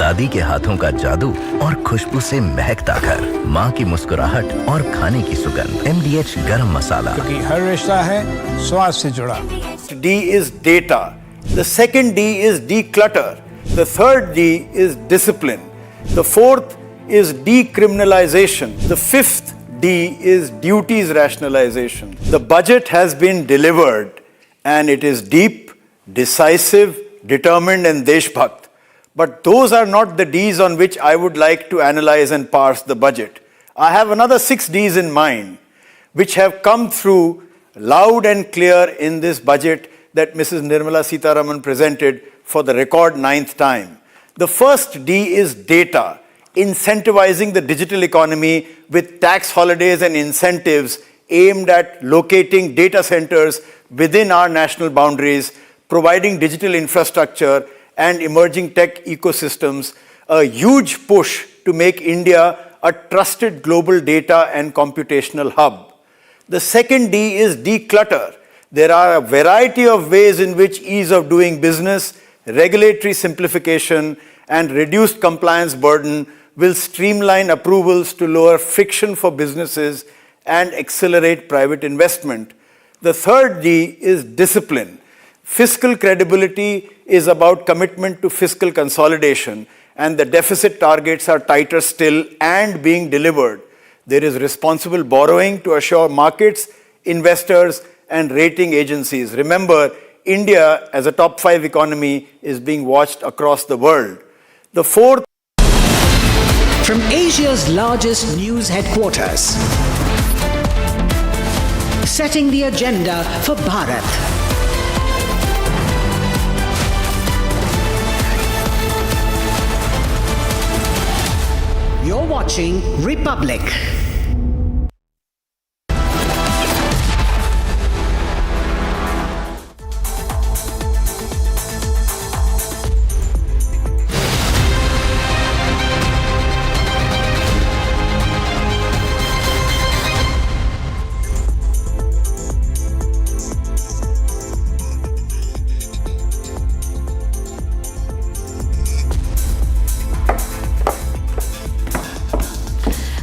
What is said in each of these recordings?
दादी के हाथों का जादू और खुशबू से महकता घर, माँ की मुस्कुराहट और खाने की सुगंध। MDH गरम मसाला, क्योंकि हर रिश्ता है स्वाद से जुड़ा। D is data. The second D is declutter. The third D is discipline. The fourth is decriminalization. The fifth D is duties rationalization. The budget has been delivered and it is deep, decisive, determined and deshbhakt. But those are not the Ds on which I would like to analyze and parse the budget. I have another 6 Ds in mind, which have come through loud and clear in this budget that Mrs. Nirmala Sitharaman presented for the record 9th time. The first D is data, incentivizing the digital economy with tax holidays and incentives aimed at locating data centers within our national boundaries, providing digital infrastructure and emerging tech ecosystems, a huge push to make India a trusted global data and computational hub. The second D is declutter. There are a variety of ways in which ease of doing business, regulatory simplification, and reduced compliance burden will streamline approvals to lower friction for businesses and accelerate private investment. The third D is discipline. Fiscal credibility is about commitment to fiscal consolidation, and the deficit targets are tighter still and being delivered. There is responsible borrowing to assure markets, investors, and rating agencies. Remember, India, as a top 5 economy, is being watched across the world. The fourth. From Asia's largest news headquarters, setting the agenda for Bharat. You're watching Republic.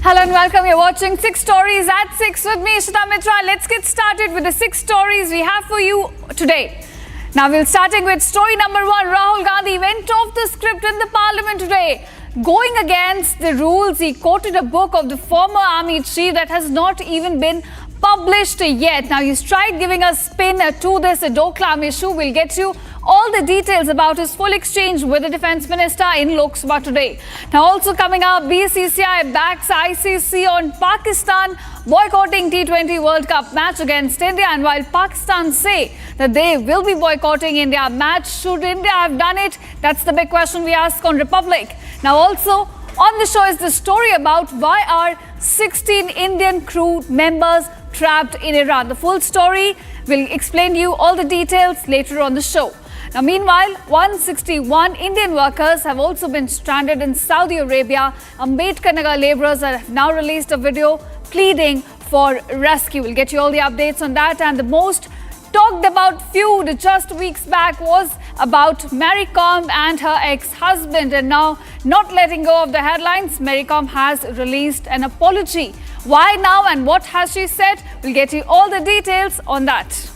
Hello and welcome. You're watching 6 Stories at 6 with me, Ishita Mitra. Let's get started with the 6 stories we have for you today. Now we're starting with story number 1. Rahul Gandhi went off the script in the parliament today. Going against the rules, he quoted a book of the former army chief that has not even been published yet. Now he's tried giving a spin to this Doklam issue. We'll get you all the details about his full exchange with the defense minister in Lok Sabha today. Now also coming up, BCCI backs ICC on Pakistan boycotting T20 World Cup match against India. And while Pakistan say that they will be boycotting India match, should India have done it? That's the big question we ask on Republic. Now also on the show is the story about why are 16 Indian crew members trapped in Iran. The full story will explain to you all the details later on the show. Now, meanwhile, 161 Indian workers have also been stranded in Saudi Arabia. Ambedkar Nagar labourers have now released a video pleading for rescue. We'll get you all the updates on that. And the most talked about feud just weeks back was about Mary Kom and her ex-husband. And now, not letting go of the headlines, Mary Kom has released an apology. Why now and what has she said? We'll get you all the details on that.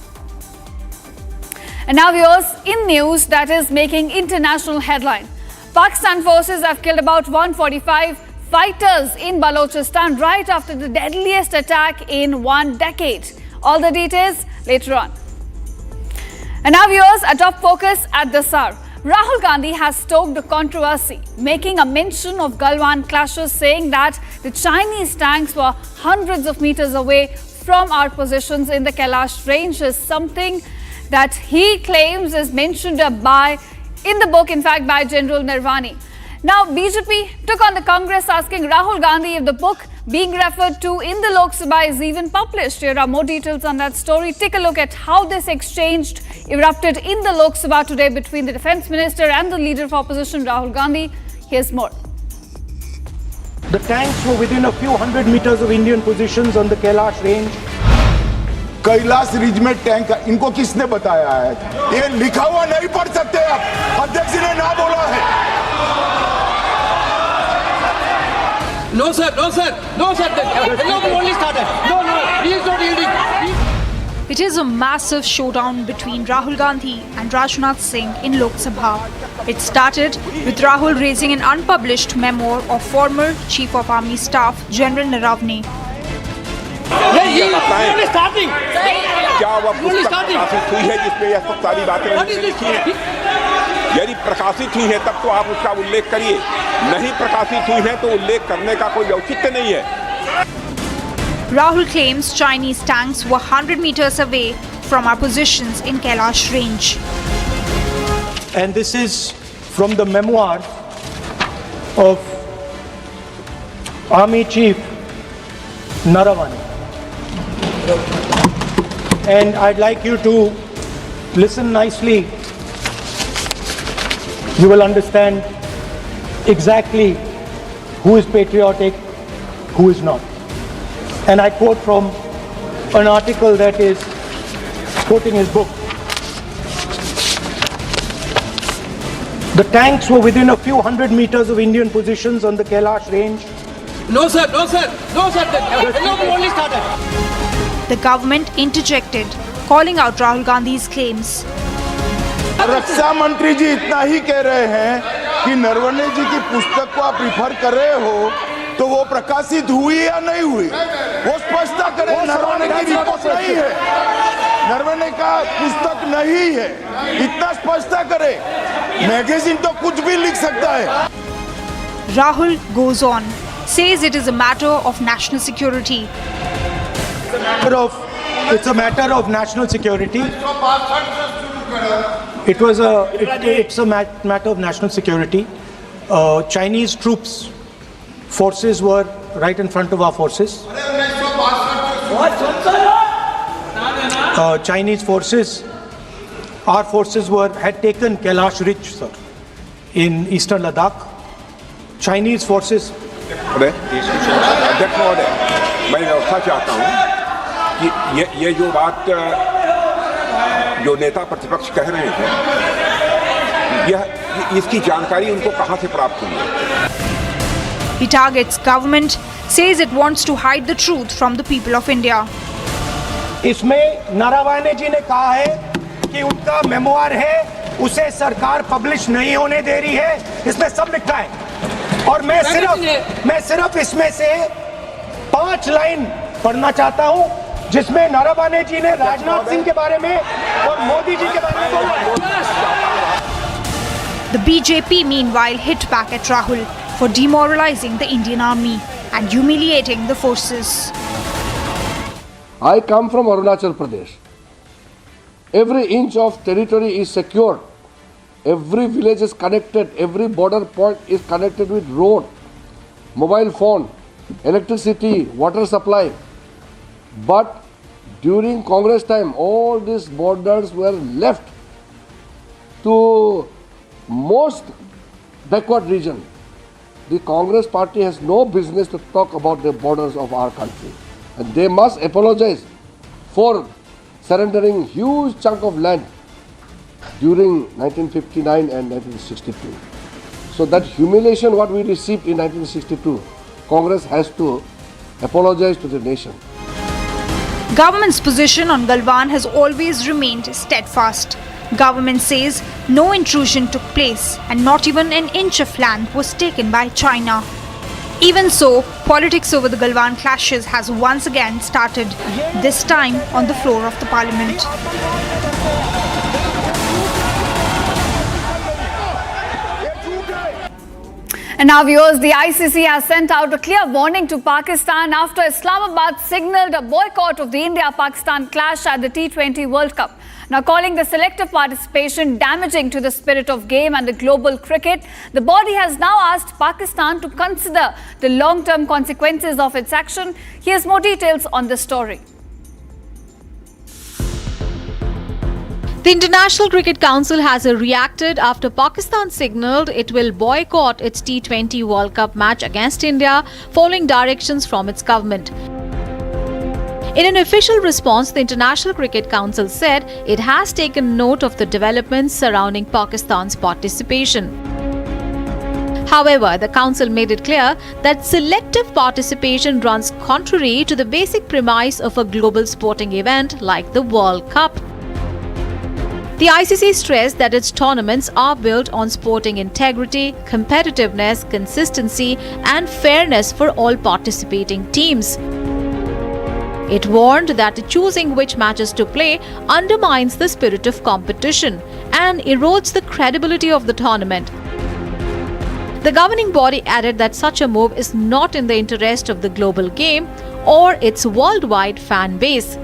And now viewers, in news that is making international headline. Pakistan forces have killed about 145 fighters in Balochistan right after the deadliest attack in 1 decade. All the details later on. And now viewers, a top focus at the SAR. Rahul Gandhi has stoked the controversy, making a mention of Galwan clashes, saying that the Chinese tanks were hundreds of meters away from our positions in the Kailash range is something that he claims is mentioned in the book, in fact, by General Naravane. Now, BJP took on the Congress asking Rahul Gandhi if the book being referred to in the Lok Sabha is even published. Here are more details on that story. Take a look at how this exchange erupted in the Lok Sabha today between the Defence Minister and the Leader of Opposition, Rahul Gandhi. Here's more. The tanks were within a few hundred meters of Indian positions on the Kailash range. Kailash ridge में tank है, इनको किसने बताया है? ये लिखा हुआ नहीं पढ़ सकते आप, अध्यक्ष ने ना बोला है। No, sir. No, sir. No, sir. No, we only started. No, he is not yielding. It is a massive showdown between Rahul Gandhi and Rajnath Singh in Lok Sabha. It started with Rahul raising an unpublished memoir of former Chief of Army Staff General Naravane. He is only starting. क्या वह पुस्तक प्रकाशित हुई है जिसमें यह सब सारी बातें उन्होंने लिखी हैं? यदि प्रकाशित हुई है तब तो आप उसका उल्लेख करिए, नहीं प्रकाशित हुई है तो उल्लेख करने का कोई औचित्य नहीं है। Rahul claims Chinese tanks were 100 meters away from our positions in Kailash range. And this is from the memoir of Army Chief Naravane. And I'd like you to listen nicely. You will understand exactly who is patriotic, who is not. And I quote from an article that is quoting his book. The tanks were within a few hundred meters of Indian positions on the Kailash range. No, sir. No, sir. No, sir. No, we only started. The government interjected, calling out Rahul Gandhi's claims. रक्षा मंत्री जी इतना ही कह रहे हैं कि नरवणे जी की पुस्तक को आप रिफर कर रहे हो तो वो प्रकाशित हुई या नहीं हुई, वो स्पष्टता करें। नरवणे की रिपोर्ट नहीं है, नरवणे का पुस्तक नहीं है, इतना स्पष्टता करें। मैगजीन तो कुछ भी लिख सकता है। Rahul goes on, says it is a matter of national security. It's a matter of national security. It's a matter of national security. Chinese troops, forces were right in front of our forces. Chinese forces, our forces had taken Kailash Ridge, sir, in eastern Ladakh. Chinese forces. अध्यक्ष महोदय, मैं व्यवस्था चाहता हूँ कि ये जो बात जो नेता प्रतिपक्ष कह रहे हैं, यह इसकी जानकारी उनको कहां से प्राप्त हुई है? He targets government, says it wants to hide the truth from the people of India. इसमें नारावाने जी ने कहा है कि उनका मेमोआर है, उसे सरकार पब्लिश नहीं होने दे रही है, इसमें सब लिखा है। और मैं सिर्फ इसमें से 5 लाइन पढ़ना चाहता हूं जिसमें नारावाने जी ने राजनाथ सिंह के बारे में और मोदी जी के बारे में बोला। The BJP meanwhile hit back at Rahul for demoralizing the Indian army and humiliating the forces. I come from Arunachal Pradesh. Every inch of territory is secured. Every village is connected. Every border point is connected with road, mobile phone, electricity, water supply. But during Congress time, all these borders were left to most backward region. The Congress party has no business to talk about the borders of our country. And they must apologize for surrendering huge chunk of land during 1959 and 1962. So that humiliation what we received in 1962, Congress has to apologize to the nation. Government's position on Galwan has always remained steadfast. Government says no intrusion took place and not even an inch of land was taken by China. Even so, politics over the Galwan clashes has once again started, this time on the floor of the parliament. And now, viewers, the ICC has sent out a clear warning to Pakistan after Islamabad signalled a boycott of the India-Pakistan clash at the T20 World Cup. Now, calling the selective participation damaging to the spirit of game and the global cricket, the body has now asked Pakistan to consider the long-term consequences of its action. Here's more details on this story. The International Cricket Council has reacted after Pakistan signalled it will boycott its T20 World Cup match against India following directions from its government. In an official response, the International Cricket Council said it has taken note of the developments surrounding Pakistan's participation. However, the council made it clear that selective participation runs contrary to the basic premise of a global sporting event like the World Cup. The ICC stressed that its tournaments are built on sporting integrity, competitiveness, consistency, and fairness for all participating teams. It warned that choosing which matches to play undermines the spirit of competition and erodes the credibility of the tournament. The governing body added that such a move is not in the interest of the global game or its worldwide fan base.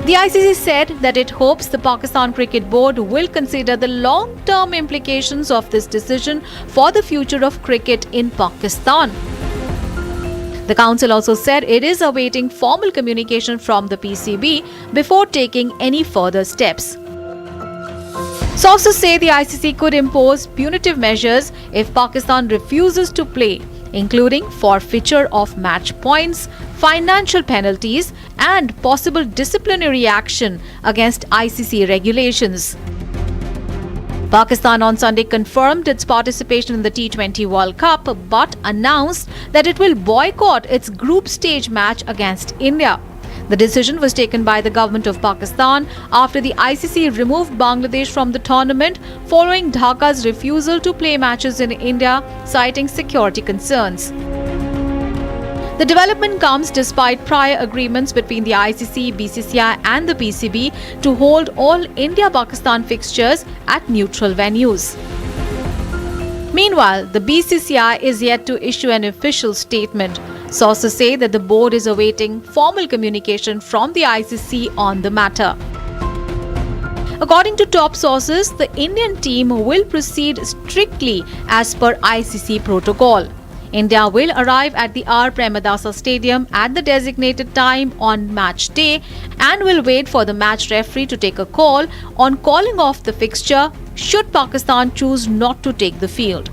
The ICC said that it hopes the Pakistan Cricket Board will consider the long-term implications of this decision for the future of cricket in Pakistan. The council also said it is awaiting formal communication from the PCB before taking any further steps. Sources say the ICC could impose punitive measures if Pakistan refuses to play, including forfeiture of match points, financial penalties, and possible disciplinary action against ICC regulations. Pakistan on Sunday confirmed its participation in the T20 World Cup but announced that it will boycott its group stage match against India. The decision was taken by the government of Pakistan after the ICC removed Bangladesh from the tournament following Dhaka's refusal to play matches in India, citing security concerns. The development comes despite prior agreements between the ICC, BCCI and the PCB to hold all India-Pakistan fixtures at neutral venues. Meanwhile, the BCCI is yet to issue an official statement. Sources say that the board is awaiting formal communication from the ICC on the matter. According to top sources, the Indian team will proceed strictly as per ICC protocol. India will arrive at the R. Premadasa Stadium at the designated time on match day and will wait for the match referee to take a call on calling off the fixture should Pakistan choose not to take the field.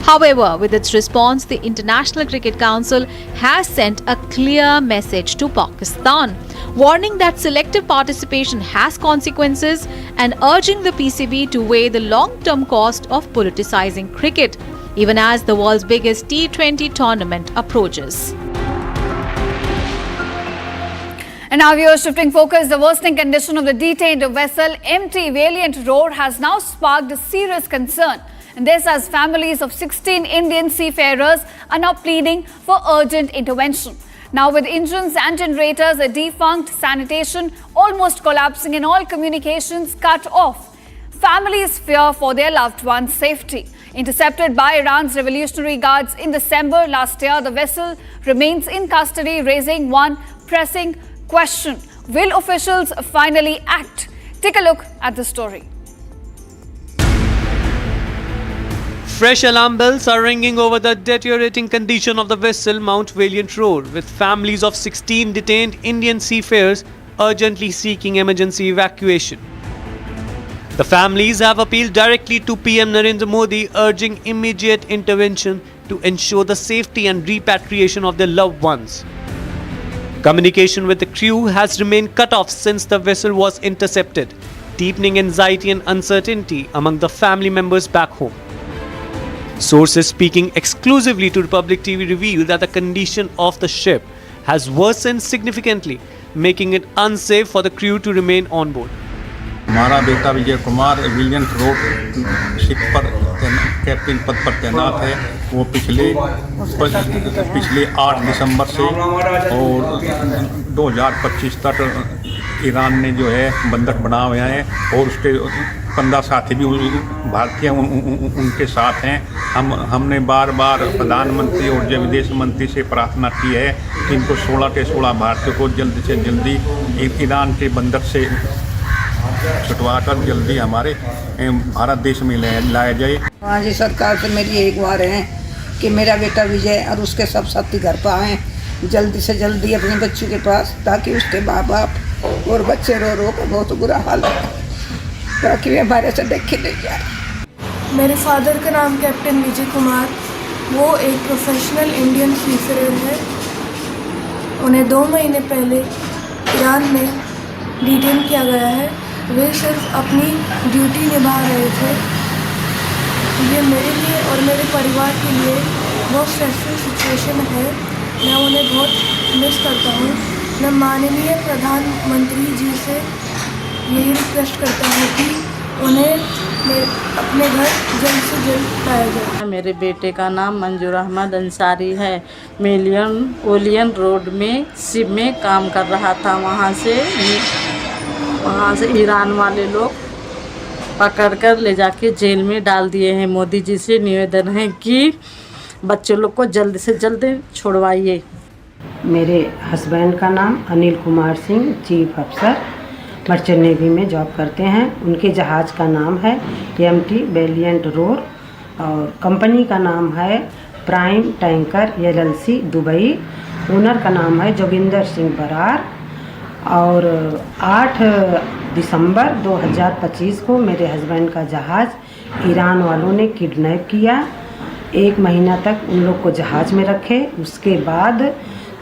However, with its response, the International Cricket Council has sent a clear message to Pakistan, warning that selective participation has consequences and urging the PCB to weigh the long-term cost of politicizing cricket, even as the world's biggest T20 tournament approaches. And now we are shifting focus. The worsening condition of the detained vessel MT Valiant Roar has now sparked a serious concern. And this as families of 16 Indian seafarers are now pleading for urgent intervention. Now with engines and generators defunct, sanitation almost collapsing and all communications cut off, families fear for their loved ones' safety. Intercepted by Iran's Revolutionary Guards in December last year, the vessel remains in custody, raising one pressing question. Will officials finally act? Take a look at the story. Fresh alarm bells are ringing over the deteriorating condition of the vessel Mount Valiant Roar, with families of 16 detained Indian seafarers urgently seeking emergency evacuation. The families have appealed directly to PM Narendra Modi, urging immediate intervention to ensure the safety and repatriation of their loved ones. Communication with the crew has remained cut off since the vessel was intercepted, deepening anxiety and uncertainty among the family members back home. Sources speaking exclusively to Republic TV reveal that the condition of the ship has worsened significantly, making it unsafe for the crew to remain on board. हमारा बेटा Vijay Kumar विलियंट road ship पर captain पद पर तैनात है। वो पिछले 8 दिसंबर से और 2025 तक ईरान ने जो है बंधक बना हुआ है और उसके 15 साथी भी भारतीय उनके साथ हैं। हमने बार बार प्रधानमंत्री और विदेश मंत्री से प्रार्थना की है कि इनको 16 के 16 भारतीयों को जल्द से जल्दी ईरान के बंधक से छुटवाकर जल्दी हमारे भारत देश में लाया जाए। हाँ जी, सरकार से मेरी एक बार है कि मेरा बेटा विजय और उसके सब साथी घर पर आएँ जल्दी से जल्दी अपने बच्चों के पास, ताकि उसके माँ बाप और बच्चे रो रो का बहुत बुरा हाल है, ताकि वे हमारे से देखे नहीं जाए। मेरे फादर का नाम कैप्टन विजय कुमार, वो एक प्रोफेशनल इंडियन सीफेयर है। उन्हें 2 महीने पहले ईरान में डिटेन किया गया है। वे सिर्फ अपनी ड्यूटी निभा रहे थे। ये मेरे लिए और मेरे परिवार के लिए बहुत स्ट्रेसफुल सिचुएशन है। मैं उन्हें बहुत मिस करता हूँ। मैं माननीय प्रधानमंत्री जी से यही रिक्वेस्ट करता हूँ कि उन्हें अपने घर जल्द से जल्द लाया जाए। मेरे बेटे का नाम मंजूर अहमद अंसारी है। ओलियन रोड में शिप में काम कर रहा था। वहाँ से ईरान वाले लोग पकड़कर ले जाके जेल में डाल दिए हैं। मोदी जी से निवेदन है कि बच्चों लोग को जल्द से जल्द छुड़वाइए। मेरे हस्बैंड का नाम अनिल कुमार सिंह, चीफ अफसर मर्चेंट नेवी में जॉब करते हैं। उनके जहाज़ का नाम है MT वेलिएंट रोर और कंपनी का नाम है prime tanker LLC Dubai. Owner का नाम है जोगिंदर सिंह बरार। और 8 दिसंबर 2025 को मेरे हस्बैंड का जहाज़ ईरान वालों ने किडनैप किया। 1 महीना तक उन लोग को जहाज़ में रखे। उसके बाद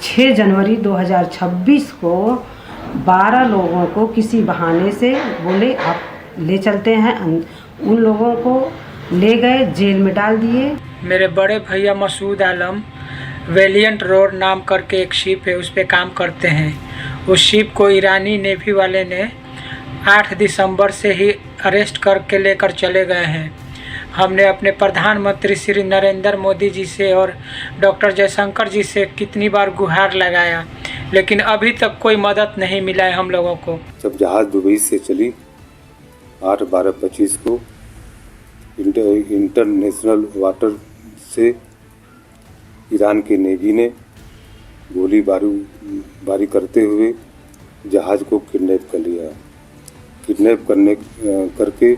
6 जनवरी 2026 को 12 लोगों को किसी बहाने से बोले आप ले चलते हैं। उन लोगों को ले गए, जेल में डाल दिए। मेरे बड़े भैया मसूद आलम वेलिएंट रोर नाम करके एक शिप है, उस पर काम करते हैं। उस शिप को ईरानी नेवी वाले ने 8 दिसंबर से ही अरेस्ट करके लेकर चले गए हैं। हमने अपने प्रधानमंत्री श्री नरेंद्र मोदी जी से और डॉक्टर जयशंकर जी से कितनी बार गुहार लगाया, लेकिन अभी तक कोई मदद नहीं मिला है हम लोगों को। जब जहाज़ दुबई से चली 8/12/25 को इंटरनेशनल वाटर से ईरान के नेवी ने गोली बारी करते हुए जहाज़ को किडनैप कर लिया। किडनैप करके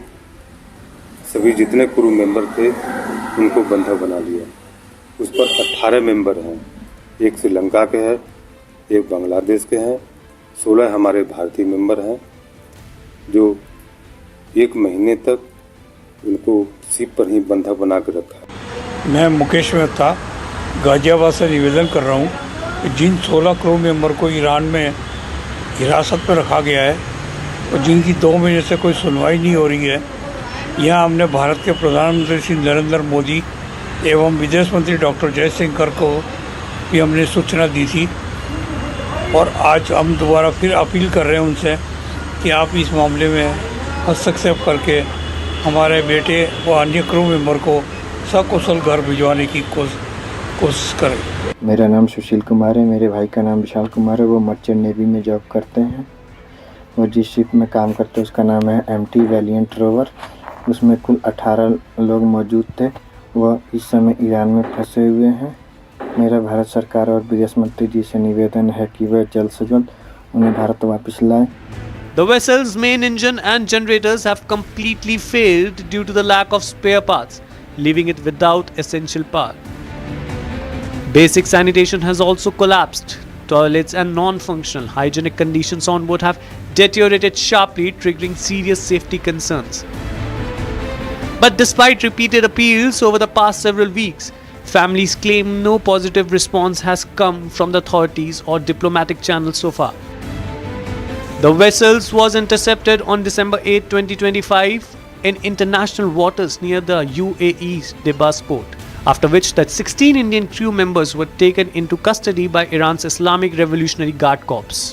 सभी जितने क्रू मेंबर थे उनको बंधक बना लिया। उस पर 18 मेंबर हैं। एक श्रीलंका के हैं, एक बांग्लादेश के हैं, 16 हमारे भारतीय मेंबर हैं, जो 1 महीने तक उनको शिप पर ही बंधक बना के रखा। मैं मुकेश मेहता गाजियाबाद से निवेदन कर रहा हूँ कि जिन 16 क्रू मेंबर को ईरान में हिरासत में रखा गया है और जिनकी 2 महीने से कोई सुनवाई नहीं हो रही है, यहाँ हमने भारत के प्रधानमंत्री श्री नरेंद्र मोदी एवं विदेश मंत्री डॉक्टर जयशंकर को भी हमने सूचना दी थी। और आज हम दोबारा फिर अपील कर रहे हैं उनसे कि आप इस मामले में हस्तक्षेप करके हमारे बेटे व अन्य क्रू मेंबर को सकुशल घर भिजवाने की कोशिश करें। मेरा नाम सुशील कुमार है। मेरे भाई का नाम विशाल कुमार है। वो मर्चेंट नेवी में जॉब करते हैं। वो जिस शिप में काम करते हैं उसका नाम है MT वेलिएंट रोवर। उसमें कुल 18 लोग मौजूद थे। वह इस समय ईरान में फंसे हुए हैं। मेरा भारत सरकार और विदेश मंत्री जी से निवेदन है कि वह जल्द से जल्द उन्हें भारत वापस लाएं। The vessel's main engine and generators have completely failed due to the lack of spare parts, leaving it without essential power. Basic sanitation has also collapsed. Toilets and non-functional hygienic conditions on board have deteriorated sharply, triggering serious safety concerns. But despite repeated appeals over the past several weeks, families claim no positive response has come from the authorities or diplomatic channels so far. The vessels was intercepted on December 8, 2025 in international waters near the UAE's Dibas port, after which the 16 Indian crew members were taken into custody by Iran's Islamic Revolutionary Guard Corps.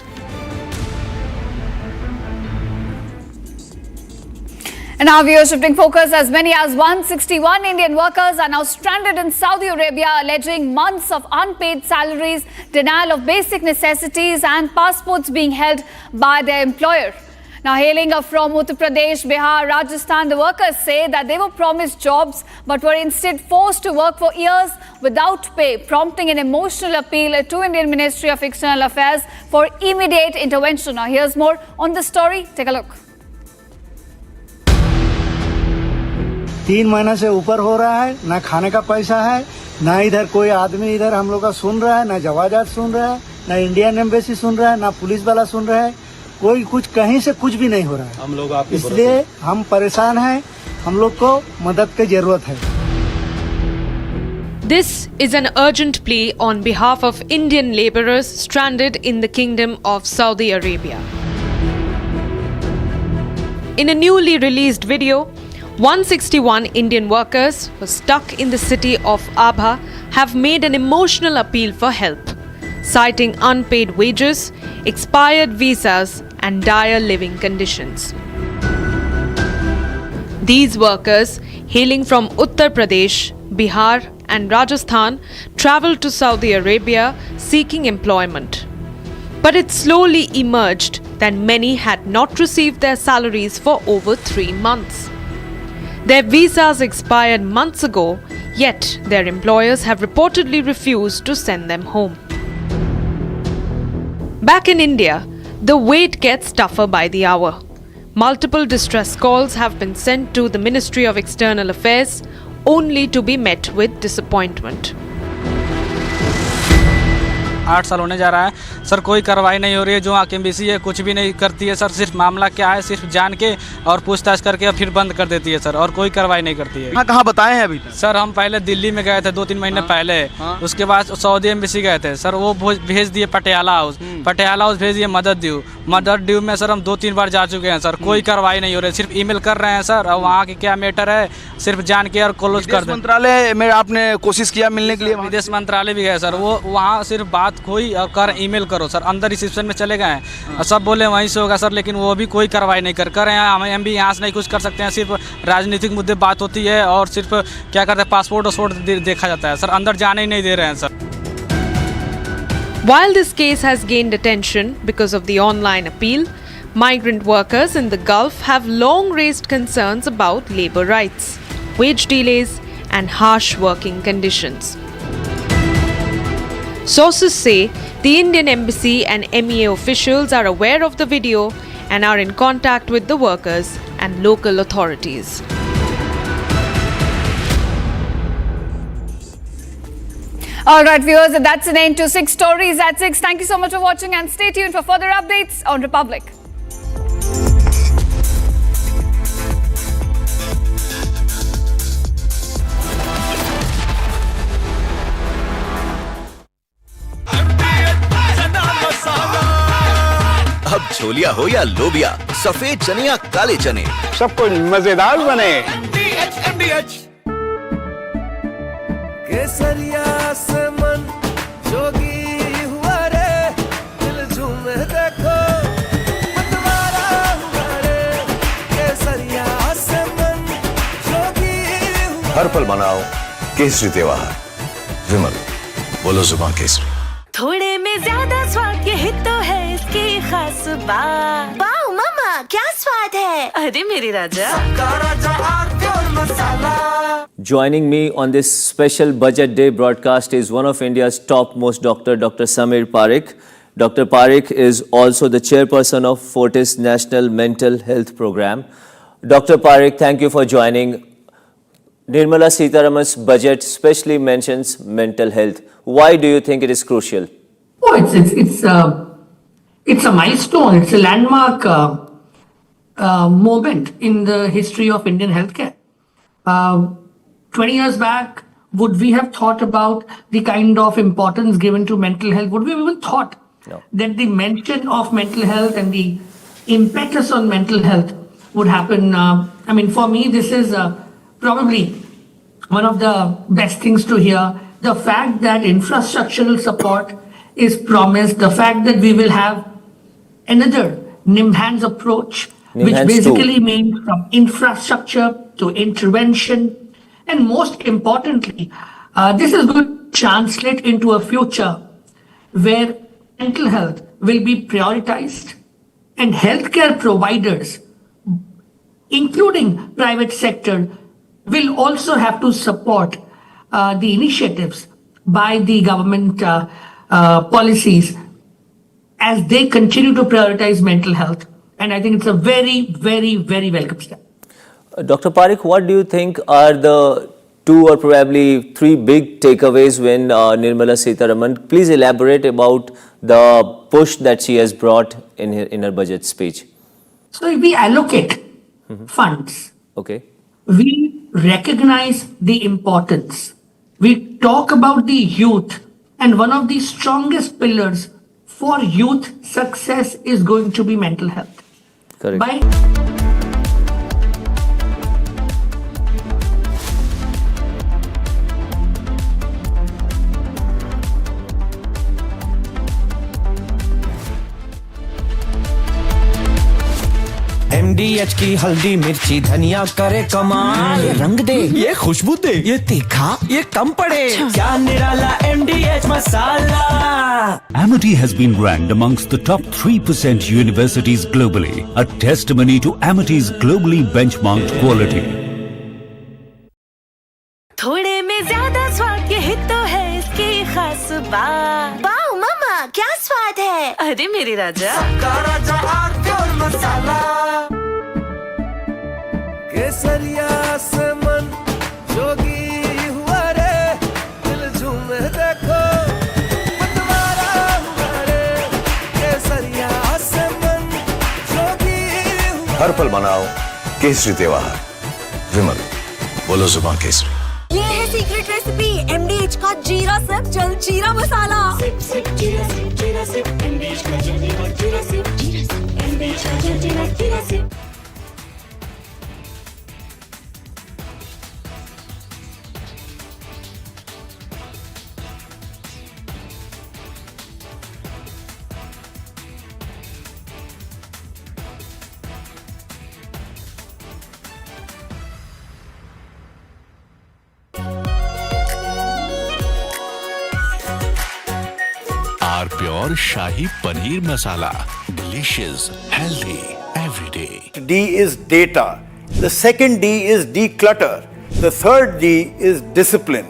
And now we are shifting focus. As many as 161 Indian workers are now stranded in Saudi Arabia, alleging months of unpaid salaries, denial of basic necessities and passports being held by their employer. Now hailing from Uttar Pradesh, Bihar, Rajasthan, the workers say that they were promised jobs but were instead forced to work for years without pay, prompting an emotional appeal to Indian Ministry of External Affairs for immediate intervention. Now here's more on the story. Take a look. 3 महीने से ऊपर हो रहा है, ना खाने का पैसा है, ना इधर कोई आदमी इधर हम लोग का सुन रहा है, ना जवाजात सुन रहा है, ना इंडियन एम्बेसी सुन रहा है, ना पुलिस वाला सुन रहा है। कोई कुछ कहीं से कुछ भी नहीं हो रहा है। हम लोग आपके इसलिए हम परेशान हैं। हम लोग को मदद की जरूरत है। This is an urgent plea on behalf of Indian laborers stranded in the Kingdom of Saudi Arabia. In a newly released video, 161 Indian workers who are stuck in the city of Abha have made an emotional appeal for help, citing unpaid wages, expired visas, and dire living conditions. These workers, hailing from Uttar Pradesh, Bihar, and Rajasthan, travelled to Saudi Arabia seeking employment. But it slowly emerged that many had not received their salaries for over 3 months. Their visas expired months ago, yet their employers have reportedly refused to send them home. Back in India, the wait gets tougher by the hour. Multiple distress calls have been sent to the Ministry of External Affairs, only to be met with disappointment. 8 साल होने जा रहा है sir, कोई कार्रवाई नहीं हो रही है। जो आके एम्बेसी है कुछ भी नहीं करती है सर, सिर्फ मामला क्या है सिर्फ जान के और पूछताछ करके फिर बंद कर देती है सर, और कोई कार्रवाई नहीं करती है। कहाँ बताए हैं अभी सर? हम पहले दिल्ली में गए थे 2-3 महीने पहले, उसके बाद सऊदी एम्बेसी गए थे सर, वो भेज दिए पटियाला हाउस, पटियाला हाउस भेज दिए मदद ड्यू में सर हम 2-3 बार जा चुके हैं सर, कोई कार्रवाई नहीं हो रही, सिर्फ ईमेल कर रहे हैं सर, और वहाँ की क्या मैटर है सिर्फ जान के और क्लोज कर दें। मंत्रालय में आपने कोशिश किया मिलने के लिए? विदेश मंत्रालय भी गए सर, वो वहाँ सिर्फ बात हुई और कर ईमेल करो सर, अंदर रिसेप्शन में चले गए हैं और सब बोले वहीं से होगा सर, लेकिन वो भी कोई कार्रवाई नहीं कर रहे हैं। हम भी यहाँ से नहीं कुछ कर सकते हैं, सिर्फ राजनीतिक मुद्दे बात होती है और सिर्फ क्या करते हैं पासपोर्ट देखा जाता है सर, अंदर जाने ही नहीं दे रहे हैं sir. While this case has gained attention because of the online appeal, migrant workers in the Gulf have long raised concerns about labour rights, wage delays, and harsh working conditions. Sources say the Indian Embassy and MEA officials are aware of the video and are in contact with the workers and local authorities. All right, viewers, that's an end to 6 Stories at 6. Thank you so much for watching and stay tuned for further updates on Republic. अब छोलिया हो या लोबिया, सफेद चने या काले चने, सब कुछ मजेदार बने। केसरिया से मन जोगी हुआ रे, दिल झूमे देखो मतवारा हुआ रे, केसरिया से मन जोगी हुआ। हर पल मनाओ केसरी त्योहार, विमल बोलो जुबान केसरी। थोड़े में ज्यादा स्वाद, यही तो है इसकी खास बात। वाओ मामा, क्या स्वाद है, अरे मेरे राजा। Joining me on this special Budget Day broadcast is one of India's topmost doctor, Dr. Samir Parikh. Dr. Parikh is also the chairperson of Fortis National Mental Health Program. Dr. Parikh, thank you for joining. Nirmala Sitharaman's budget specially mentions mental health. Why do you think it is crucial? Oh, it's a milestone. It's a landmark moment in the history of Indian healthcare. 20 years back, would we have thought about the kind of importance given to mental health? Would we have even thought that the mention of mental health and the impetus on mental health would happen? I mean, for me, this is probably one of the best things to hear. The fact that infrastructural support is promised, the fact that we will have another NIMHANS approach, which basically means from infrastructure to intervention. And most importantly, this is going to translate into a future where mental health will be prioritized and healthcare providers, including private sector, will also have to support the initiatives by the government policies as they continue to prioritize mental health. And I think it's a very, very, very welcome step. Dr. Parikh, what do you think are the 2 or probably 3 big takeaways when Nirmala Sitharaman? Please elaborate about the push that she has brought in her budget speech. So if we allocate funds, okay, we recognize the importance. We talk about the youth, and one of the strongest pillars for youth success is going to be mental health. Correct. MDH की हल्दी मिर्ची धनिया करे कमाल, ये रंग दे, ये खुशबू दे, ये तीखा, ये कम पड़े, क्या निराला MDH masala. Amity has been ranked amongst the top 3% universities globally, a testimony to Amity's globally benchmarked quality. थोड़े में ज्यादा स्वाद यही तो है इसकी खास बात। वाओ मामा क्या स्वाद है, अरे मेरे राजा। सबका राजा आरती और मसाला, केसरिया से मन जोगी हुआ रे, दिल झूमे देखो मतवारा हुआ रे, केसरिया से मन जोगी हुआ। हर पल मनाओ केसरी त्योहार। विमल, बोलो जुबान केसरी। ये है सीक्रेट रेसिपी MDH का जीरा सिप जल जीरा मसाला। सिप सिप जीरा सिप जीरा सिप MDH का जल जीरा सिप MDH का जल जीरा SIP. Pure Shahi Paneer Masala. Delicious, healthy, every day. D is data. The second D is declutter. The third D is discipline.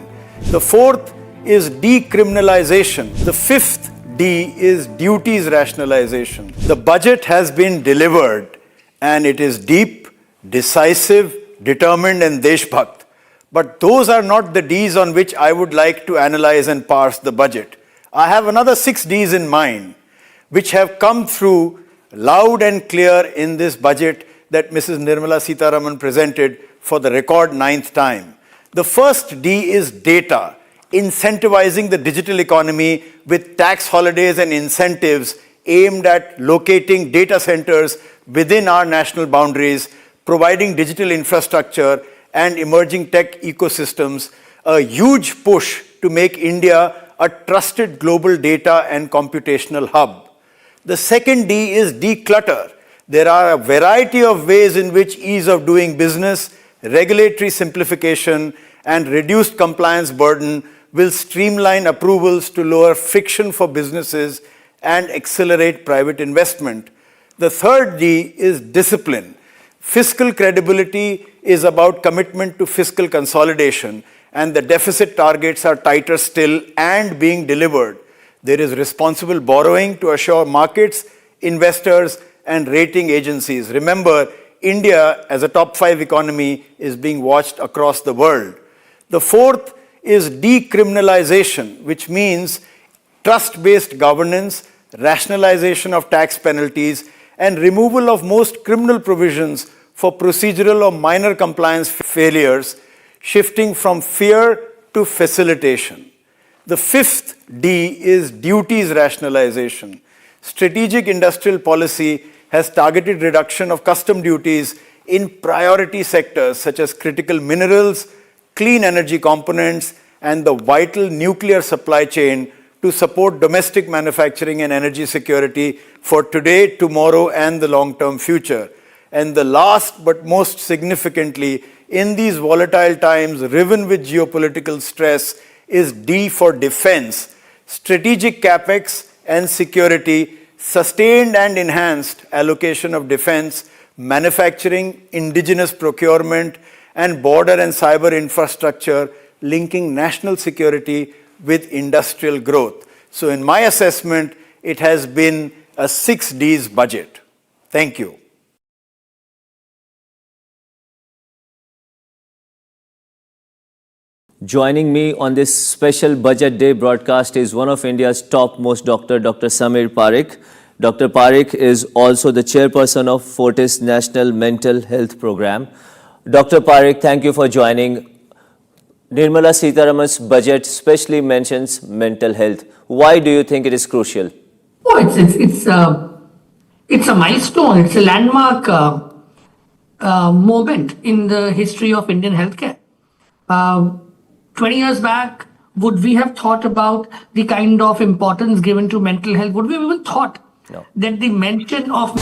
The fourth is decriminalization. The fifth D is duties rationalization. The budget has been delivered and it is deep, decisive, determined and deshbhakt. But those are not the Ds on which I would like to analyze and parse the budget. I have another 6 Ds in mind, which have come through loud and clear in this budget that Mrs. Nirmala Sitharaman presented for the record 9th time. The first D is data, incentivizing the digital economy with tax holidays and incentives aimed at locating data centers within our national boundaries, providing digital infrastructure and emerging tech ecosystems, a huge push to make India a trusted global data and computational hub. The second D is declutter. There are a variety of ways in which ease of doing business, regulatory simplification, and reduced compliance burden will streamline approvals to lower friction for businesses and accelerate private investment. The third D is discipline. Fiscal credibility is about commitment to fiscal consolidation, and the deficit targets are tighter still and being delivered. There is responsible borrowing to assure markets, investors, and rating agencies. Remember, India, as a top 5 economy, is being watched across the world. The fourth is decriminalization, which means trust-based governance, rationalization of tax penalties, and removal of most criminal provisions for procedural or minor compliance failures, shifting from fear to facilitation. The fifth D is duties rationalization. Strategic industrial policy has targeted reduction of custom duties in priority sectors such as critical minerals, clean energy components, and the vital nuclear supply chain to support domestic manufacturing and energy security for today, tomorrow, and the long-term future. And the last but most significantly, in these volatile times riven with geopolitical stress, is D for defense. Strategic capex and security, sustained and enhanced allocation of defense, manufacturing, indigenous procurement, and border and cyber infrastructure linking national security with industrial growth. So in my assessment, it has been a 6 Ds budget. Thank you. Joining me on this special Budget Day broadcast is one of India's topmost doctor, Dr. Samir Parikh. Dr. Parikh is also the chairperson of Fortis National Mental Health Program. Dr. Parikh, thank you for joining. Nirmala Sitharaman's budget specially mentions mental health. Why do you think it is crucial? Oh, it's a milestone. It's a landmark moment in the history of Indian healthcare. 20 years back, would we have thought about the kind of importance given to mental health? Would we have even thought that the mention of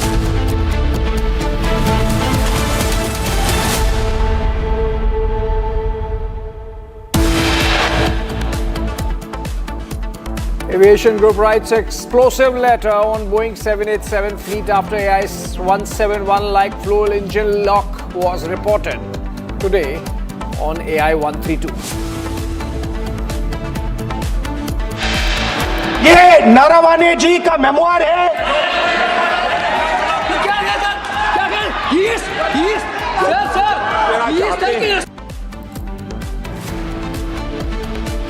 Aviation Group writes explosive letter on Boeing 787 fleet after AI 171 like fuel engine lock was reported today on AI 132. ये नरवाने जी का memoir है।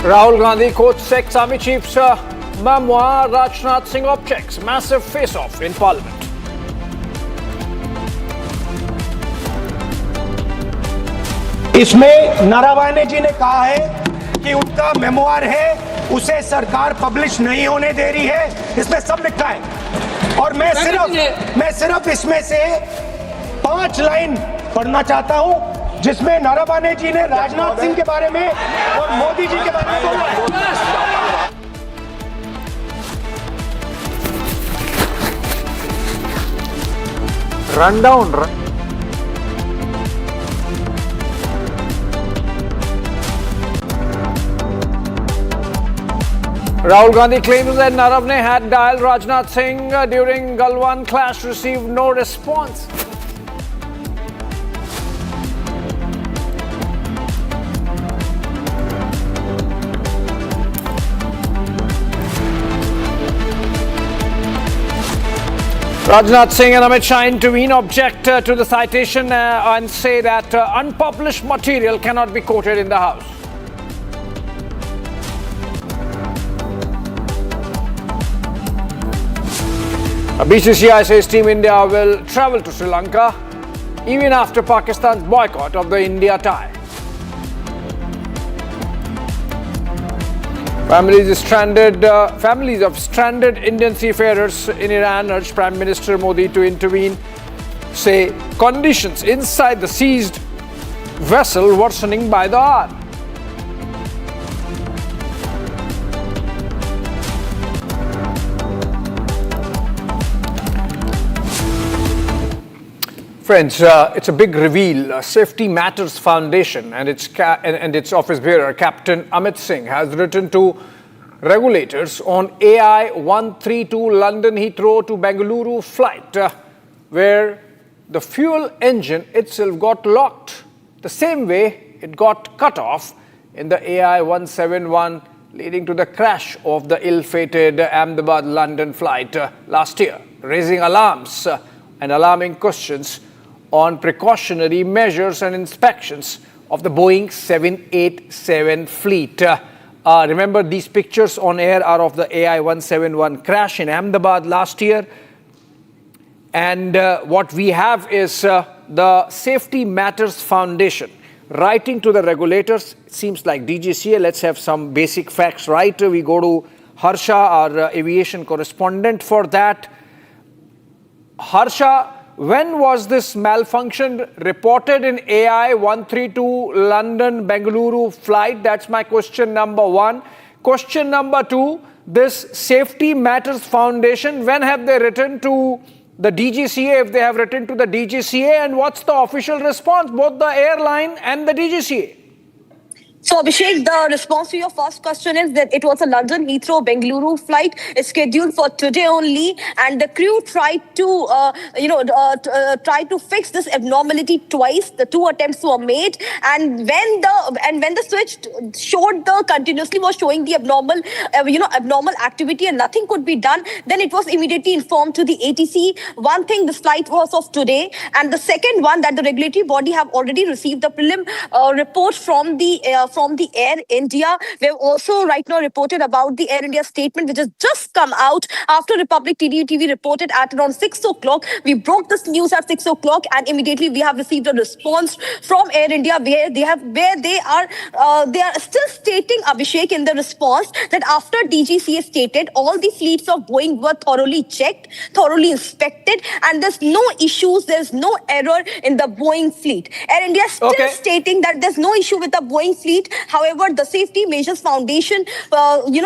Rahul Gandhi quotes ex-army chief's memoir. Rajnath Singh objects massive face-off in parliament. इसमें नरवाने जी ने कहा है कि उनका memoir है, उसे सरकार पब्लिश नहीं होने दे रही है। इसमें सब लिखा है और मैं सिर्फ इसमें से 5 लाइन पढ़ना चाहता हूं जिसमें नरवाने जी ने राजनाथ सिंह के बारे में और मोदी जी के बारे में बोला है। Rundown. Rahul Gandhi claims that Naravane had dialed Rajnath Singh during Galwan clash, received no response. Rajnath Singh and Amit Shah intervene, object to the citation and say that unpublished material cannot be quoted in the House. BCCI says Team India will travel to Sri Lanka even after Pakistan's boycott of the India tie. Families of stranded Indian seafarers in Iran urge Prime Minister Modi to intervene, say conditions inside the seized vessel worsening by the hour. Friends, it's a big reveal. Safety Matters Foundation and its office bearer, Captain Amit Singh, has written to regulators on AI 132 London Heathrow to Bengaluru flight, where the fuel engine itself got locked, the same way it got cut off in the AI 171, leading to the crash of the ill-fated Ahmedabad-London flight last year, raising alarms and alarming questions on precautionary measures and inspections of the Boeing 787 fleet. Remember, these pictures on air are of the AI-171 crash in Ahmedabad last year. And what we have is the Safety Matters Foundation writing to the regulators. It seems like DGCA. Let's have some basic facts right. We go to Harsha, our aviation correspondent, for that. Harsha, when was this malfunction reported in AI 132 London Bengaluru flight? That's my question number one. Question number two, this Safety Matters Foundation, when have they written to the DGCA, if they have written to the DGCA, and what's the official response, both the airline and the DGCA? So, Abhishek, the response to your first question is that it was a London Heathrow Bengaluru flight scheduled for today only, and the crew tried to, try to fix this abnormality twice. The 2 attempts were made, and when the switch showed continuously was showing the abnormal activity, and nothing could be done, then it was immediately informed to the ATC. One thing, this flight was of today, and the second one, that the regulatory body have already received the prelim report from the Air India. We have also right now reported about the Air India statement, which has just come out after Republic TV reported at around 6 o'clock. We broke this news at 6 o'clock, and immediately we have received a response from Air India where they are still stating, Abhishek, in the response that after DGCA stated all the fleets of Boeing were thoroughly checked, thoroughly inspected, and there's no issues, there's no error in the Boeing fleet. Air India is still stating that there's no issue with the Boeing fleet. However, the Safety Measures Foundation,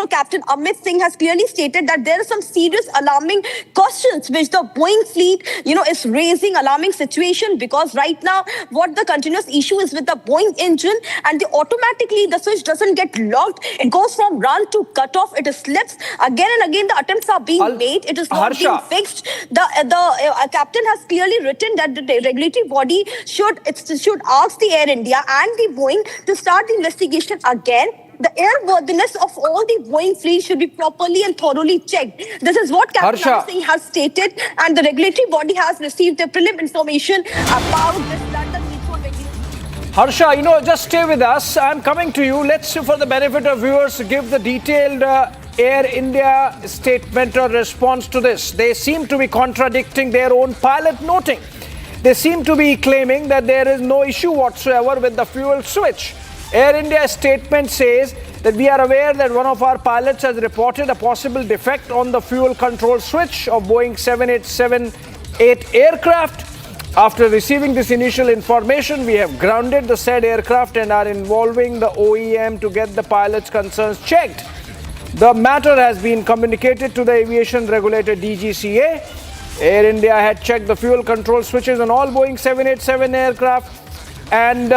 Captain Amit Singh has clearly stated that there are some serious alarming questions which the Boeing fleet, is raising, alarming situation, because right now what the continuous issue is with the Boeing engine, and automatically the switch doesn't get locked. It goes from run to cut off. It slips again and again. The attempts are being made. It is not being fixed. The captain has clearly written that the regulatory body should ask the Air India and the Boeing to start the investigation again. The airworthiness of all the Boeing fleet should be properly and thoroughly checked. This is what Captain Amit Singh has stated, and the regulatory body has received the prelim information about this London Heathrow regulation. Harsha, just stay with us. I'm coming to you. Let's, for the benefit of viewers, give the detailed Air India statement or response to this. They seem to be contradicting their own pilot noting. They seem to be claiming that there is no issue whatsoever with the fuel switch. Air India's statement says that we are aware that one of our pilots has reported a possible defect on the fuel control switch of Boeing 787-8 aircraft. After receiving this initial information, we have grounded the said aircraft and are involving the OEM to get the pilot's concerns checked. The matter has been communicated to the aviation regulator DGCA. Air India had checked the fuel control switches on all Boeing 787 aircraft and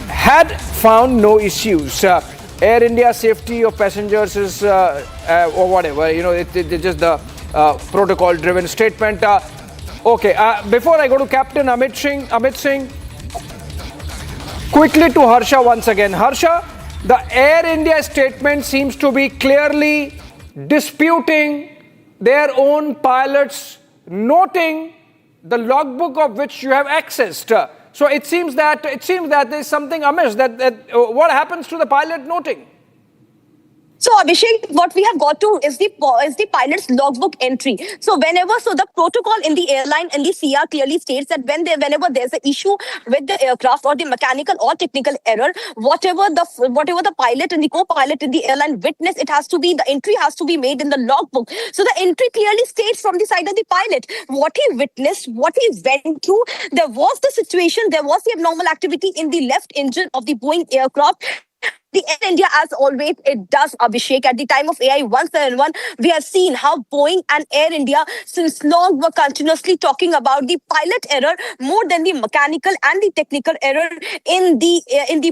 had found no issues. Air India safety of passengers is or whatever, it's just the protocol driven statement. Before I go to Captain Amit Singh, quickly to Harsha once again. Harsha, the Air India statement seems to be clearly disputing their own pilots noting the logbook of which you have accessed. So it seems that there is something amiss. What happens to the pilot noting? So Abhishek, what we have got to is the pilot's logbook entry. So the protocol in the airline and the CR clearly states that whenever there's an issue with the aircraft or the mechanical or technical error, whatever the pilot and the co-pilot in the airline witness, the entry has to be made in the logbook. So the entry clearly states from the side of the pilot what he witnessed, what he went through. There was the situation, there was the abnormal activity in the left engine of the Boeing aircraft. The Air India, as always, it does, Abhishek. At the time of AI 171, we have seen how Boeing and Air India since long were continuously talking about the pilot error more than the mechanical and the technical error in the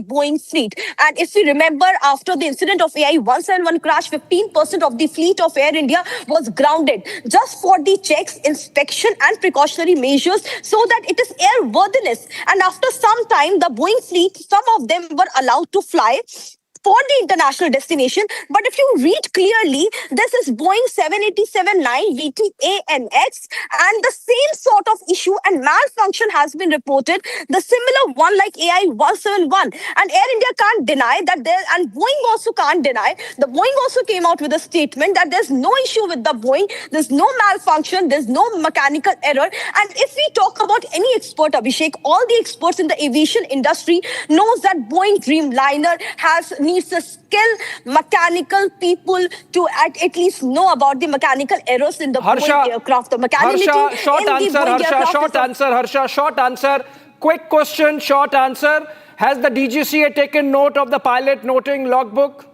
Boeing fleet. And if we remember, after the incident of AI 171 crash, 15% of the fleet of Air India was grounded just for the checks, inspection and precautionary measures so that it is airworthiness. And after some time, the Boeing fleet, some of them were allowed to fly for the international destination. But if you read clearly, this is Boeing 787-9 VT-ANX, and the same sort of issue and malfunction has been reported, the similar one like AI 171. And Air India can't deny that and Boeing also can't deny. The Boeing also came out with a statement that there's no issue with the Boeing, there's no malfunction, there's no mechanical error. And if we talk about any expert, Abhishek, all the experts in the aviation industry knows that Boeing Dreamliner needs a skilled mechanical people to at least know about the mechanical errors in the Boeing aircraft. The mechanical short answer. Quick question, short answer. Has the DGCA taken note of the pilot noting logbook?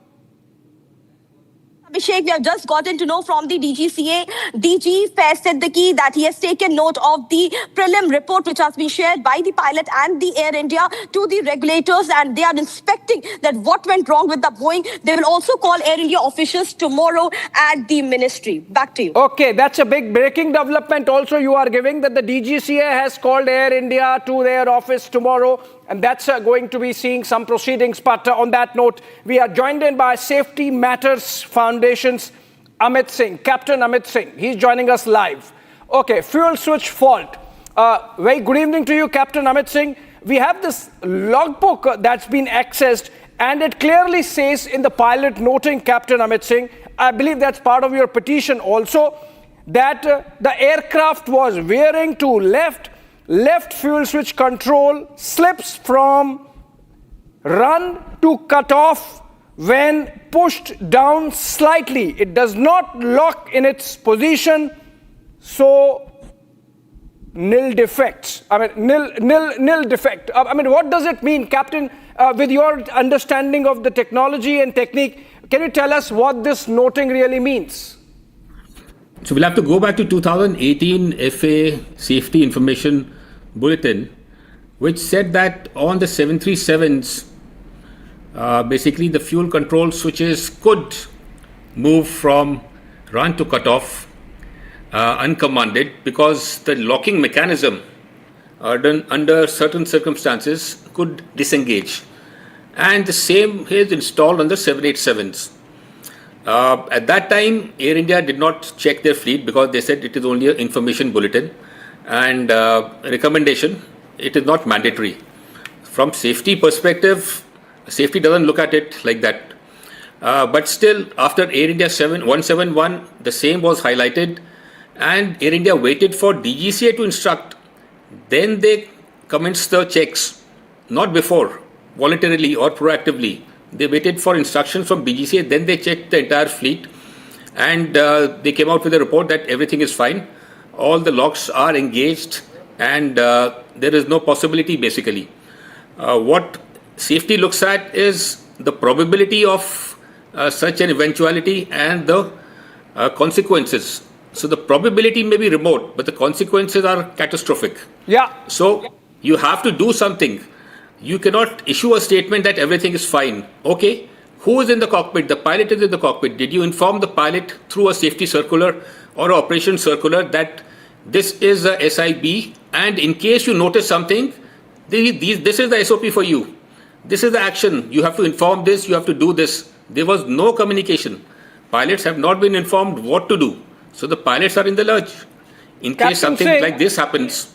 Abhishek, we have just gotten to know from the DGCA, DG Faiz Siddiqui, that he has taken note of the prelim report which has been shared by the pilot and the Air India to the regulators, and they are inspecting that what went wrong with the Boeing. They will also call Air India officials tomorrow at the ministry. Back to you. Okay, that's a big breaking development also you are giving, that the DGCA has called Air India to their office tomorrow. And that's going to be seeing some proceedings. But on that note, we are joined in by Safety Matters Foundation's Amit Singh, Captain Amit Singh. He's joining us live. Okay, fuel switch fault. Very good evening to you, Captain Amit Singh. We have this logbook that's been accessed, and it clearly says in the pilot noting, Captain Amit Singh, I believe that's part of your petition also, that the aircraft was veering to left fuel switch control slips from run to cut off when pushed down slightly. It does not lock in its position, so nil defects. Nil defect. What does it mean, Captain? with your understanding of the technology and technique, can you tell us what this noting really means? So we'll have to go back to 2018 FA Safety Information Bulletin, which said that on the 737s, basically the fuel control switches could move from run to cutoff uncommanded, because the locking mechanism done under certain circumstances could disengage. And the same is installed on the 787s. At that time, Air India did not check their fleet because they said it is only an information bulletin and recommendation. It is not mandatory. From safety perspective, safety doesn't look at it like that. But still, after Air India 171, the same was highlighted, and Air India waited for DGCA to instruct. Then they commenced the checks, not before, voluntarily or proactively. They waited for instructions from DGCA, then they checked the entire fleet, and they came out with a report that everything is fine. All the locks are engaged, and there is no possibility, basically. What safety looks at is the probability of such an eventuality and the consequences. So the probability may be remote, but the consequences are catastrophic. Yeah. So you have to do something. You cannot issue a statement that everything is fine. Okay, who is in the cockpit? The pilot is in the cockpit. Did you inform the pilot through a safety circular or operation circular that this is a SIB, and in case you notice something, this is the SOP for you. This is the action. You have to inform this, you have to do this. There was no communication. Pilots have not been informed what to do. So the pilots are in the lurch. In case something like this happens.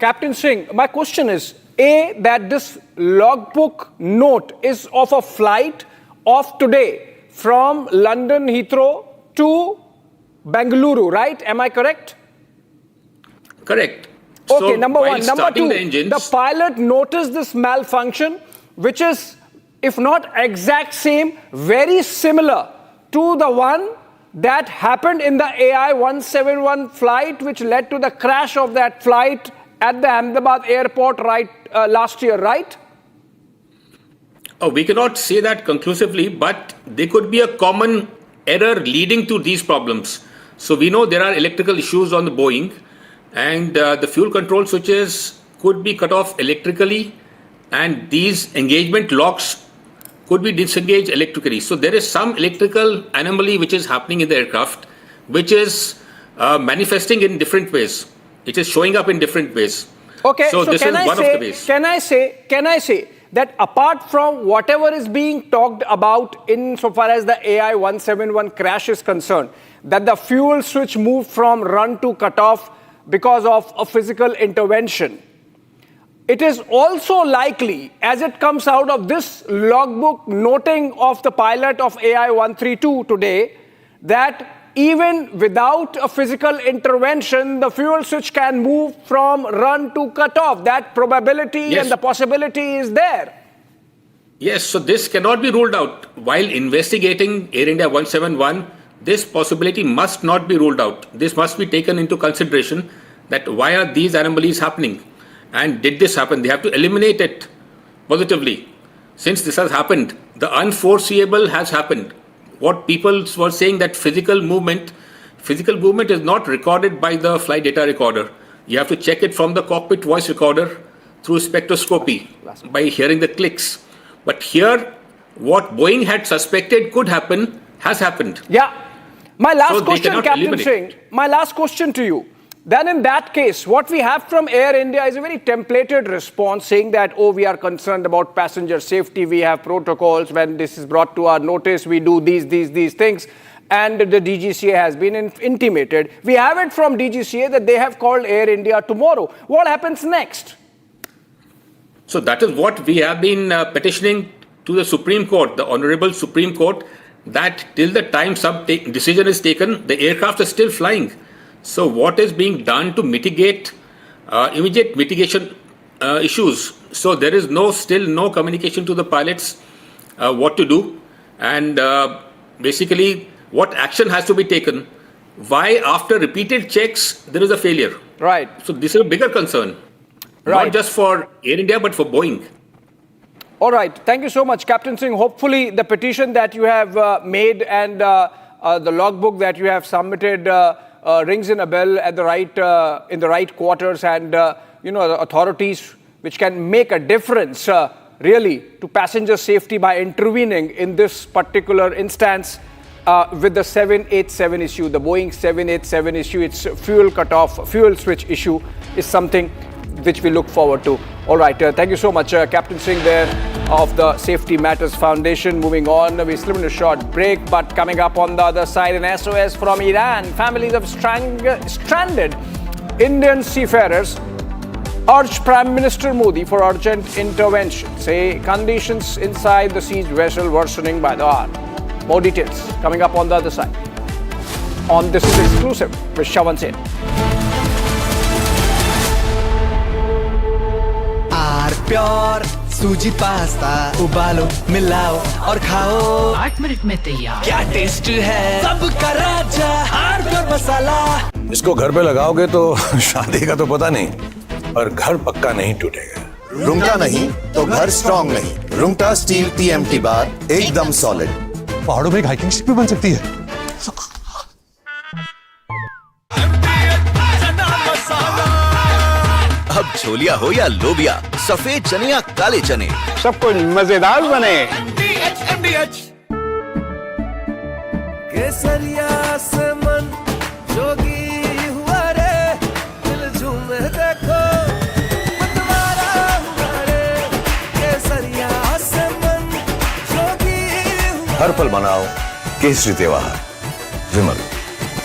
Captain Singh, my question is, A, that this logbook note is of a flight of today from London Heathrow to Bengaluru, right? Am I correct? Correct. Okay, so number one. Number two, the pilot noticed this malfunction, which is, if not exact same, very similar to the one that happened in the AI 171 flight, which led to the crash of that flight at the Ahmedabad airport last year, right? Oh, we cannot say that conclusively, but there could be a common error leading to these problems. So we know there are electrical issues on the Boeing, and the fuel control switches could be cut off electrically, and these engagement locks could be disengaged electrically. So there is some electrical anomaly which is happening in the aircraft, which is manifesting in different ways. It is showing up in different ways. Okay, so this is one of the ways. Can I say that apart from whatever is being talked about insofar as the AI 171 crash is concerned, that the fuel switch moved from run to cutoff because of a physical intervention, it is also likely, as it comes out of this logbook noting of the pilot of AI 132 today, that even without a physical intervention, the fuel switch can move from run to cutoff. That probability and the possibility is there. Yes, so this cannot be ruled out. While investigating Air India 171, this possibility must not be ruled out. This must be taken into consideration, that why are these anomalies happening? And did this happen? They have to eliminate it positively. Since this has happened, the unforeseeable has happened. What people were saying, that physical movement is not recorded by the flight data recorder. You have to check it from the cockpit voice recorder through spectroscopy by hearing the clicks. But here, what Boeing had suspected could happen has happened. Yeah. My last So question, Captain Singh, my last question to you. Then in that case, what we have from Air India is a very templated response saying that, oh, we are concerned about passenger safety, we have protocols, when this is brought to our notice, we do these things, and the DGCA has been intimated. We have it from DGCA that they have called Air India tomorrow. What happens next? So that is what we have been petitioning to the Supreme Court, the Honorable Supreme Court, that till the time some decision is taken, the aircraft is still flying. So what is being done to mitigate immediate mitigation issues? So there is still no communication to the pilots what to do, and basically what action has to be taken. Why after repeated checks there is a failure? Right. So this is a bigger concern, not just for Air India but for Boeing. All right. Thank you so much, Captain Singh. Hopefully, the petition that you have made and the logbook that you have submitted rings in a bell at the right in the right quarters, and the authorities which can make a difference really to passenger safety by intervening in this particular instance with the 787 issue, the Boeing 787 issue. Its fuel cutoff, fuel switch issue is something which we look forward to. All right, thank you so much, Captain Singh there of the Safety Matters Foundation. Moving on, we slipped in a short break, but coming up on the other side, an SOS from Iran. Families of stranded Indian seafarers urge Prime Minister Modi for urgent intervention. Say conditions inside the siege vessel worsening by the hour. More details coming up on the other side. On This Is Exclusive with Shawan Sen. Pure सूजी pasta उबालो मिलाओ और खाओ 8 minute में तैयार क्या taste है सबका राजा आर प्योर मसाला इसको घर पे लगाओगे तो शादी का तो पता नहीं, पर घर पक्का नहीं टूटेगा। रुंगटा नहीं तो घर स्ट्रॉन्ग नहीं। रुंगटा स्टील TMT बार एकदम सॉलिड। पहाड़ों में एक हाइकिंग शिप भी बन सकती है। अब छोलिया हो या लोबिया, सफेद चने या काले चने, सब कुछ मजेदार बने। केसरिया से मन जोगी हुआ रे, दिल झूमे देखो मतवारा हुआ रे। केसरिया से मन जोगी हुआ। हर पल मनाओ केसरी त्योहार। विमल,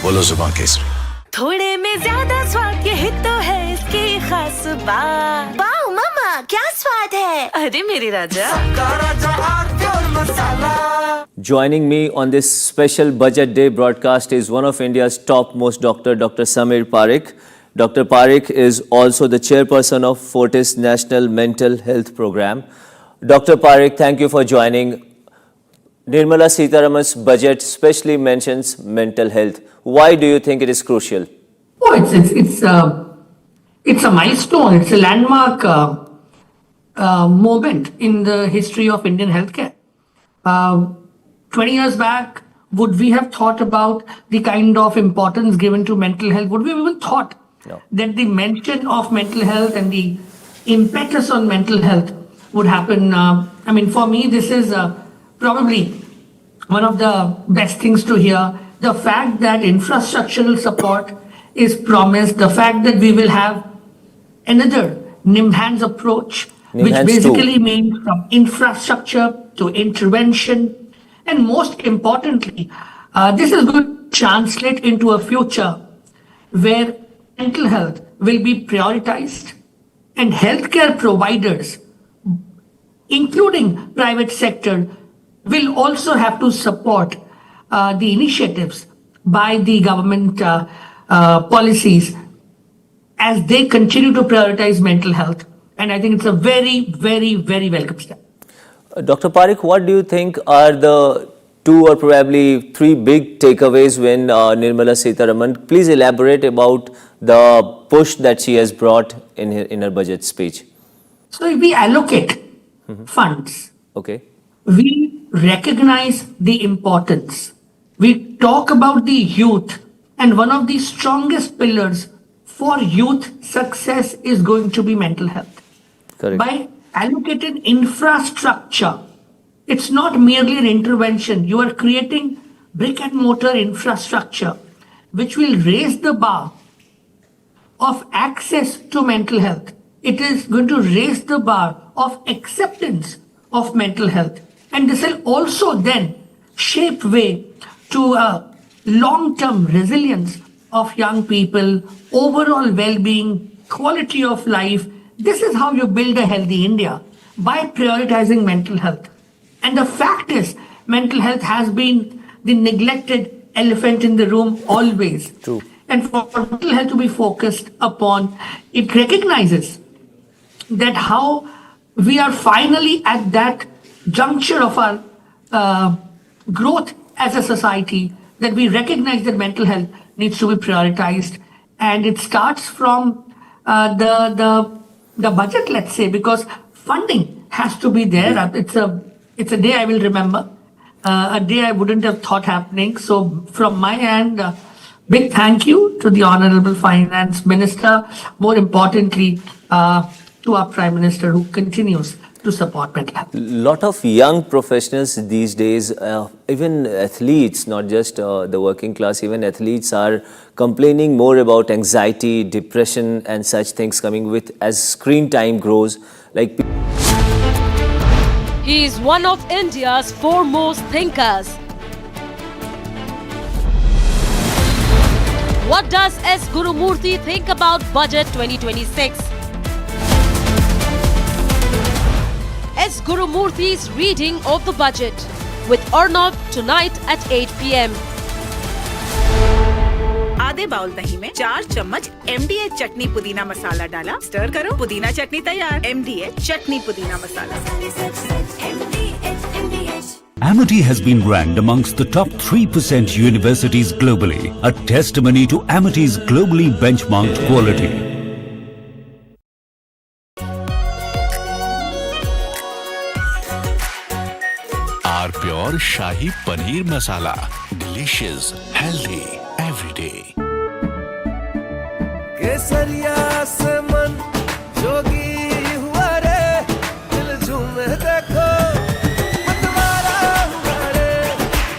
बोलो जुबान केसरी। थोड़े में ज्यादा स्वाद, यही तो है इसकी खास बात। वाओ मामा, क्या स्वाद है। अरे मेरे राजा, Joining me on this special Budget Day broadcast is one of India's topmost doctor, Dr. Samir Parekh. Dr. Parekh is also the chairperson of Fortis National Mental Health Program. Dr. Parekh, thank you for joining. Nirmala Sitharaman's budget specially mentions mental health. Why do you think it is crucial? Oh, it's a milestone. It's a landmark moment in the history of Indian healthcare. 20 years back, would we have thought about the kind of importance given to mental health? Would we have even thought that the mention of mental health and the impetus on mental health would happen? For me, this is probably one of the best things to hear. The fact that infrastructural support is promised, the fact that we will have another NIMHANS approach, which basically means from infrastructure to intervention. And most importantly, this is going to translate into a future where mental health will be prioritized and healthcare providers, including private sector, will also have to support the initiatives by the government policies as they continue to prioritize mental health. And I think it's a very, very, very welcome step. Dr. Parekh, what do you think are the 2 or probably 3 big takeaways when Nirmala Sitharaman? Please elaborate about the push that she has brought in her budget speech. So if we allocate funds, we recognize the importance. We talk about the youth, and one of the strongest pillars for youth success is going to be mental health. Correct. By allocating infrastructure, it's not merely an intervention. You are creating brick and mortar infrastructure which will raise the bar of access to mental health. It is going to raise the bar of acceptance of mental health. And this will also then shape way to a long-term resilience of young people, overall well-being, quality of life. This is how you build a healthy India, by prioritizing mental health. And the fact is, mental health has been the neglected elephant in the room always. True. And for mental health to be focused upon, it recognizes that how we are finally at that juncture of our growth as a society, that we recognize that mental health needs to be prioritized. And it starts from the budget, let's say, because funding has to be there. It's a day I will remember, a day I wouldn't have thought happening. So from my end, big thank you to the Honorable Finance Minister. More importantly, to our Prime Minister who continues to support mental health. Lot of young professionals these days, even athletes, not just the working class, even athletes are complaining more about anxiety, depression and such things coming with as screen time grows. Like He is one of India's foremost thinkers. What does S. Gurumurthy think about Budget 2026? S. Gurumurthy's reading of the budget with Arnav tonight at 8 p.m. आधे bowl दही में 4 चम्मच MDH चटनी पुदीना मसाला डाला, stir करो, पुदीना चटनी तैयार। MDH चटनी पुदीना मसाला। Amity has been ranked amongst the top 3% universities globally, a testimony to Amity's globally benchmarked quality. R pure shahi paneer masala, delicious, healthy everyday. केसरिया से मन जोगी हुआ रे, दिल झूमे देखो मतवारा हुआ रे।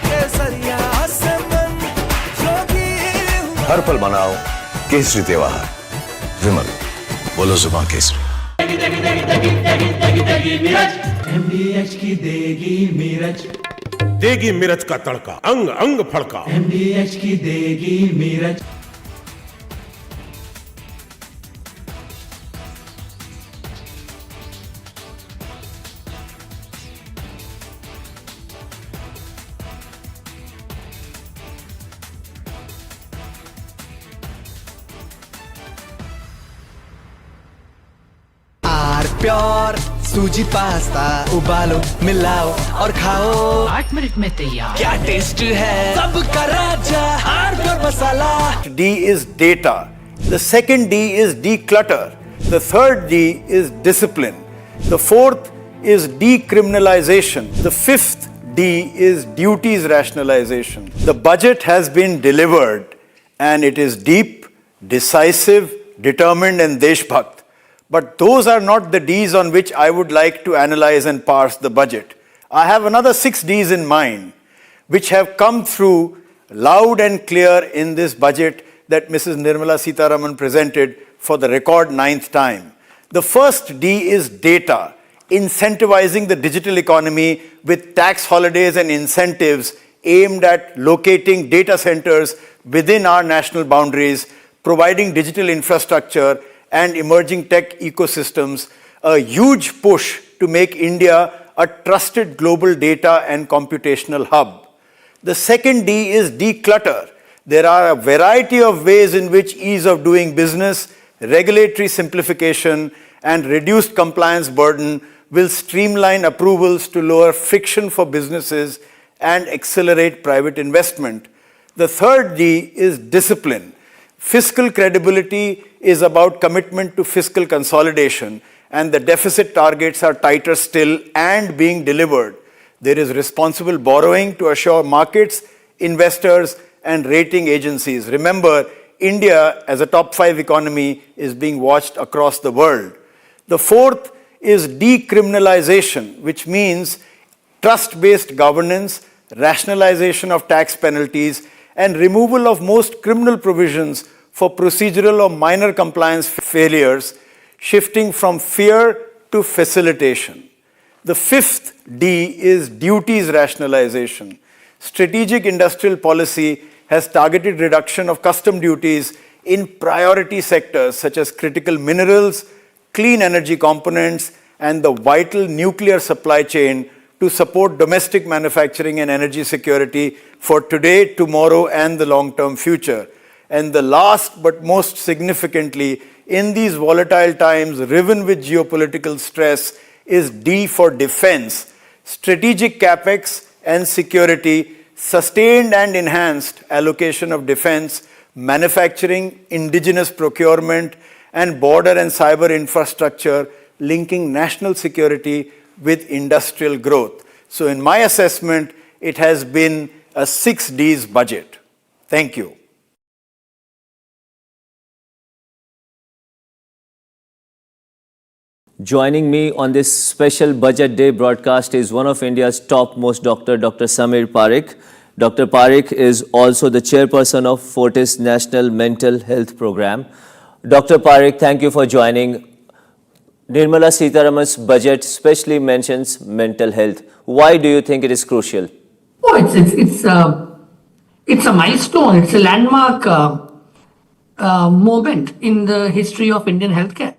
केसरिया से मन जोगी हुआ। हर पल मनाओ केसरी त्योहार। विमल, बोलो जुबान केसरी। MDH की देगी मिर्च, देगी मिर्च का तड़का, अंग अंग फड़का। MDH की देगी मिर्च। आर प्योर सूजी पास्ता, उबालो मिलाओ और खाओ 8 मिनट में तैयार। क्या टेस्ट है, सबका राजा R pure masala. D is data. The second D is declutter. The third D is discipline. The fourth is decriminalization. The fifth D is duties rationalization. The budget has been delivered and it is deep, decisive, determined and deshbhakt. But those are not the Ds on which I would like to analyze and parse the budget. I have another 6 Ds in mind, which have come through loud and clear in this budget that Mrs. Nirmala Sitharaman presented for the record 9th time. The first D is data, incentivizing the digital economy with tax holidays and incentives aimed at locating data centers within our national boundaries, providing digital infrastructure and emerging tech ecosystems, a huge push to make India a trusted global data and computational hub. The second D is declutter. There are a variety of ways in which ease of doing business, regulatory simplification, and reduced compliance burden will streamline approvals to lower friction for businesses and accelerate private investment. The third D is discipline. Fiscal credibility is about commitment to fiscal consolidation, and the deficit targets are tighter still and being delivered. There is responsible borrowing to assure markets, investors, and rating agencies. Remember, India as a top 5 economy is being watched across the world. The fourth is decriminalization, which means trust-based governance, rationalization of tax penalties, and removal of most criminal provisions for procedural or minor compliance failures, shifting from fear to facilitation. The fifth D is duties rationalization. Strategic industrial policy has targeted reduction of custom duties in priority sectors such as critical minerals, clean energy components, and the vital nuclear supply chain to support domestic manufacturing and energy security for today, tomorrow, and the long-term future. And the last but most significantly, in these volatile times riven with geopolitical stress, is D for defense. Strategic capex and security, sustained and enhanced allocation of defense, manufacturing, indigenous procurement, and border and cyber infrastructure linking national security with industrial growth. So in my assessment, it has been a 6 Ds budget. Thank you. Joining me on this special Budget Day broadcast is one of India's topmost doctor, Dr. Samir Parekh. Dr. Parekh is also the chairperson of Fortis National Mental Health Program. Dr. Parekh, thank you for joining. Nirmala Sitharaman's budget specially mentions mental health. Why do you think it is crucial? Oh, it's a milestone. It's a landmark moment in the history of Indian healthcare.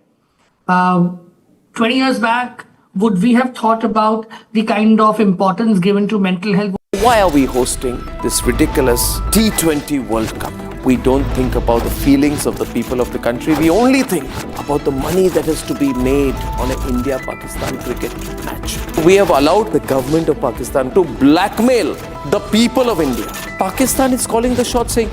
20 years back, would we have thought about the kind of importance given to mental health? Why are we hosting this ridiculous T20 World Cup? We don't think about the feelings of the people of the country. We only think about the money that is to be made on an India-Pakistan cricket match. We have allowed the government of Pakistan to blackmail the people of India. Pakistan is calling the shots saying,